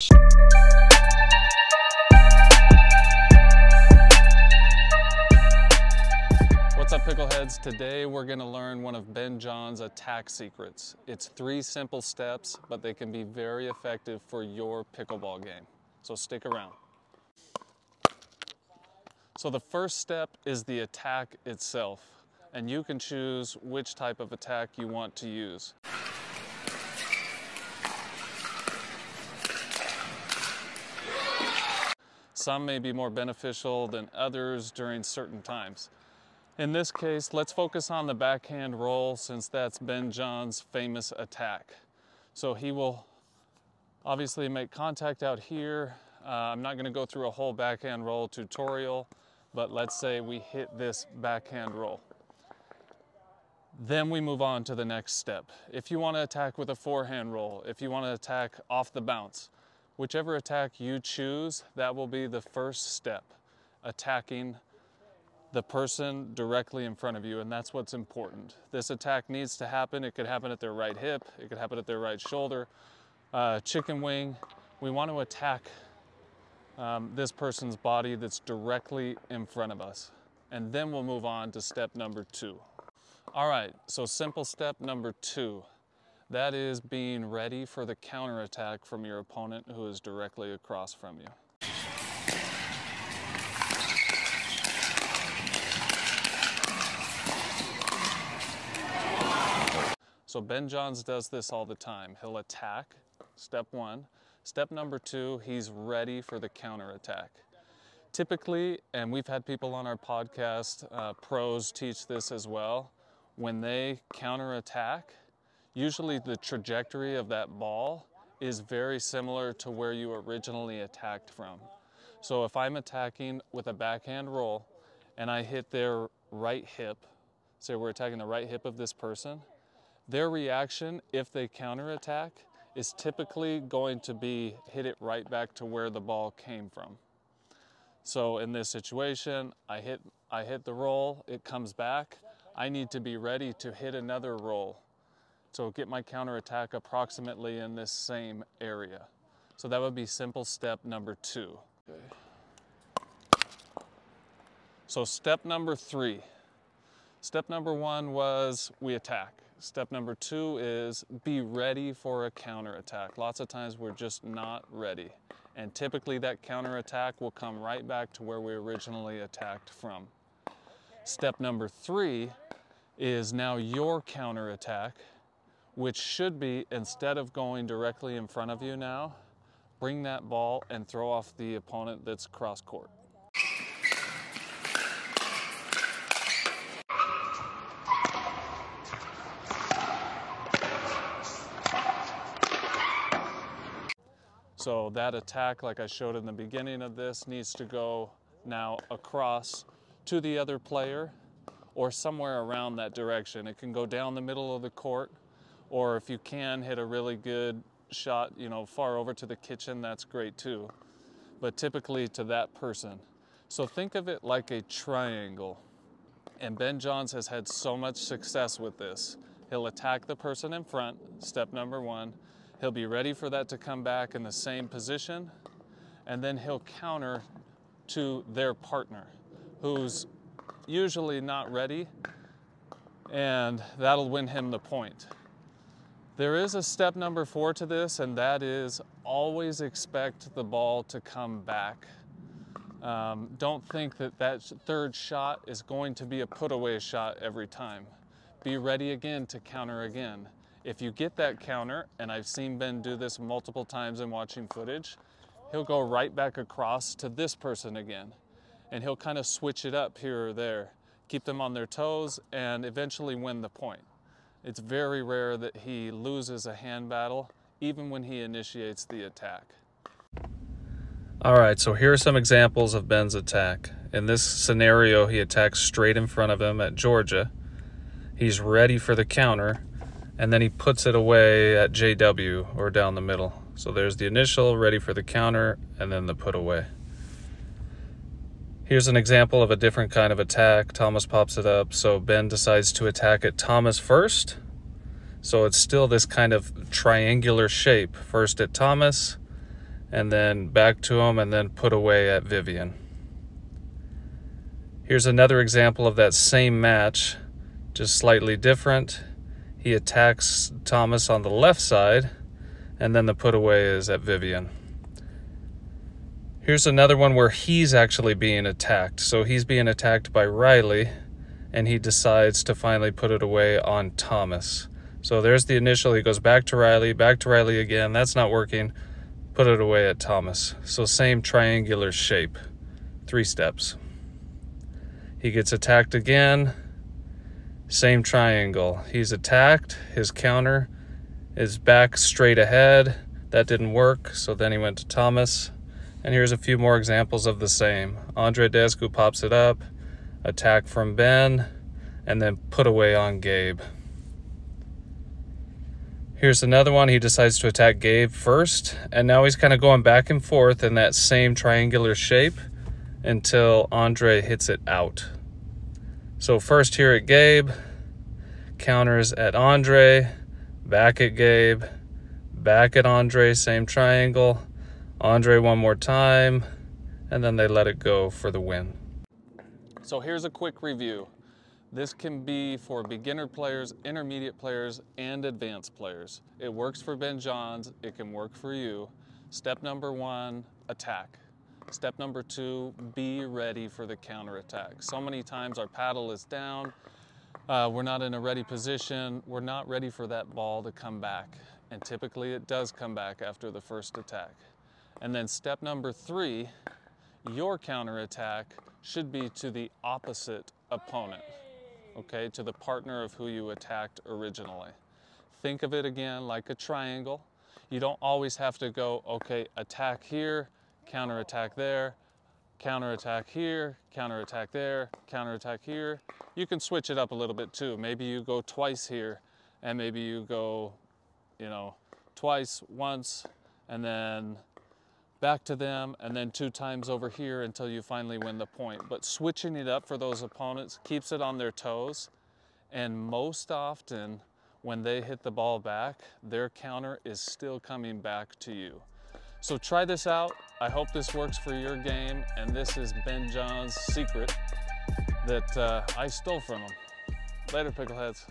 What's up, pickleheads? Today we're going to learn one of Ben John's attack secrets. It's 3 simple steps, but they can be very effective for your pickleball game. So stick around. So the first step is the attack itself, and you can choose which type of attack you want to use. Some may be more beneficial than others during certain times. In this case, let's focus on the backhand roll since that's Ben John's famous attack. So he will obviously make contact out here. I'm not going to go through a whole backhand roll tutorial, but let's say we hit this backhand roll. Then we move on to the next step. If you want to attack with a forehand roll, if you want to attack off the bounce, whichever attack you choose, that will be the first step, attacking the person directly in front of you, and that's what's important. This attack needs to happen. It could happen at their right hip, it could happen at their right shoulder, chicken wing. We want to attack this person's body that's directly in front of us. And then we'll move on to step number 2. All right, so simple step number 2. That is being ready for the counterattack from your opponent who is directly across from you. So Ben Johns does this all the time. He'll attack, step 1. Step number 2, he's ready for the counterattack. Typically, and we've had people on our podcast, pros teach this as well, when they counterattack, usually the trajectory of that ball is very similar to where you originally attacked from. So if I'm attacking with a backhand roll and I hit their right hip, say we're attacking the right hip of this person, their reaction, if they counterattack, is typically going to be hit it right back to where the ball came from. So in this situation, I hit the roll, it comes back. I need to be ready to hit another roll. So get my counterattack approximately in this same area. So that would be simple step number 2. Okay. So step number 3. Step number 1 was we attack. Step number 2 is be ready for a counterattack. Lots of times we're just not ready. And typically that counterattack will come right back to where we originally attacked from. Step number 3 is now your counterattack, which should be, instead of going directly in front of you now, bring that ball and throw off the opponent that's cross court. So that attack, like I showed in the beginning of this, needs to go now across to the other player or somewhere around that direction. It can go down the middle of the court, or if you can hit a really good shot, far over to the kitchen, that's great too. But typically to that person. So think of it like a triangle. And Ben Johns has had so much success with this. He'll attack the person in front, step number 1. He'll be ready for that to come back in the same position, and then he'll counter to their partner, who's usually not ready, and that'll win him the point. There is a step number 4 to this, and that is always expect the ball to come back. Don't think that third shot is going to be a put-away shot every time. Be ready again to counter again. If you get that counter, and I've seen Ben do this multiple times in watching footage, he'll go right back across to this person again. And he'll kind of switch it up here or there, keep them on their toes, and eventually win the point. It's very rare that he loses a hand battle, even when he initiates the attack. All right, so here are some examples of Ben's attack. In this scenario, he attacks straight in front of him at Georgia. He's ready for the counter, and then he puts it away at JW or down the middle. So there's the initial, ready for the counter, and then the put away. Here's an example of a different kind of attack. Thomas pops it up. So Ben decides to attack at Thomas first. So it's still this kind of triangular shape. First at Thomas, and then back to him, and then put away at Vivian. Here's another example of that same match, just slightly different. He attacks Thomas on the left side, and then the put away is at Vivian. Here's another one where he's actually being attacked. So he's being attacked by Riley, and he decides to finally put it away on Thomas. So there's the initial. He goes back to Riley again. That's not working. Put it away at Thomas. So same triangular shape, 3 steps. He gets attacked again. Same triangle. He's attacked. His counter is back straight ahead. That didn't work, so then he went to Thomas. And here's a few more examples of the same. Andreescu pops it up, attack from Ben, and then put away on Gabe. Here's another one. He decides to attack Gabe first, and now he's kind of going back and forth in that same triangular shape until Andre hits it out. So first here at Gabe, counters at Andre, back at Gabe, back at Andre, same triangle, Andre one more time, and then they let it go for the win. So here's a quick review. This can be for beginner players, intermediate players, and advanced players. It works for Ben Johns, it can work for you. Step number 1, attack. Step number 2, be ready for the counterattack. So many times our paddle is down, we're not in a ready position, we're not ready for that ball to come back. And typically it does come back after the first attack. And then step number 3, your counterattack should be to the opposite opponent, okay, to the partner of who you attacked originally. Think of it again like a triangle. You don't always have to go, okay, attack here, counterattack there, counterattack here, counterattack there, counterattack here. You can switch it up a little bit too. Maybe you go twice here, and maybe you go, twice, once, and then back to them, and then 2 times over here until you finally win the point. But switching it up for those opponents keeps it on their toes, and most often when they hit the ball back, their counter is still coming back to you. So try this out. I hope this works for your game, and this is Ben Johns' secret that I stole from him. Later, Pickleheads.